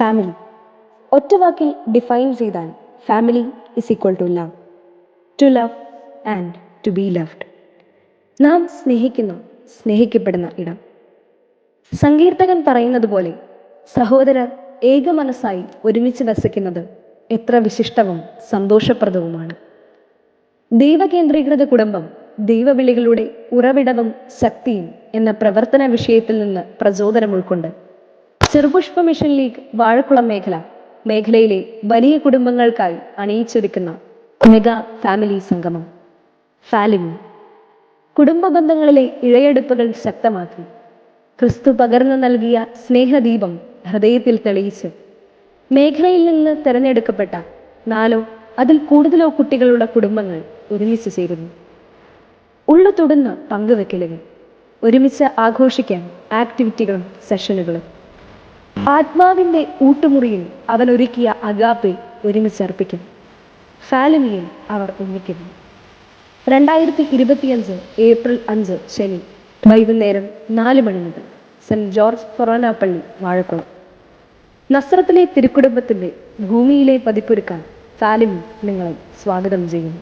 Family ഒറ്റ വാക്കിൽ define ചെയ്താൽ family is equal to love and to be loved. നാം സ്നേഹിക്കുന്ന സ്നേഹിക്കപ്പെടുന്ന ഇടം. സങ്കീർത്തകൻ പറയുന്നത് പോലെ സഹോദരർ ഏക മനസ്സായി ഒരുമിച്ച് വസിക്കുന്നത് എത്ര വിശിഷ്ടവും സന്തോഷപ്രദവുമാണ്. ദൈവകേന്ദ്രീകൃത കുടുംബം ദൈവവിളികളുടെ ഉറവിടവും ശക്തിയും എന്ന പ്രവർത്തന വിഷയത്തിൽ നിന്ന് പ്രചോദനം ഉൾക്കൊണ്ട് ചെറുപുഷ്പ മിഷൻ ലീഗ് വാഴക്കുളം മേഖലയിലെ വലിയ കുടുംബങ്ങൾക്കായി അണിയിച്ചൊരുക്കുന്ന മെഗാ ഫാമിലി സംഗമം ഫാലിമി കുടുംബ ബന്ധങ്ങളിലെ ഇഴയെടുപ്പുകൾ ശക്തമാക്കി ക്രിസ്തു പകർന്നു നൽകിയ സ്നേഹദീപം ഹൃദയത്തിൽ തെളിയിച്ച് മേഖലയിൽ നിന്ന് തിരഞ്ഞെടുക്കപ്പെട്ട 4 അതിൽ കൂടുതലോ കുട്ടികളുള്ള കുടുംബങ്ങൾ ഒരുമിച്ച് ചേരുന്നു. ഉള്ളു തൊടുന്ന പങ്കുവെക്കലുകൾ, ഒരുമിച്ച് ആഘോഷിക്കാൻ ആക്ടിവിറ്റികളും സെഷനുകളും, ആത്മാവിൻ്റെ ഊട്ടുമുറിയിൽ അവൻ ഒരുക്കിയ അഗാപ്പെ ഒരുമിച്ചർപ്പിക്കുന്നു. ഫാലിമിയിൽ അവർ ഒന്നിക്കുന്നു. 2025 ഏപ്രിൽ 5 ശനി വൈകുന്നേരം 4 മണി മുതൽ സെന്റ് ജോർജ് ഫൊറോന പള്ളി വാഴക്കുളം. നസ്രത്തിലെ തിരുക്കുടുംബത്തിൻ്റെ ഭൂമിയിലെ പതിപ്പൊരുക്കാൻ ഫാലിമി നിങ്ങളെ സ്വാഗതം ചെയ്യുന്നു.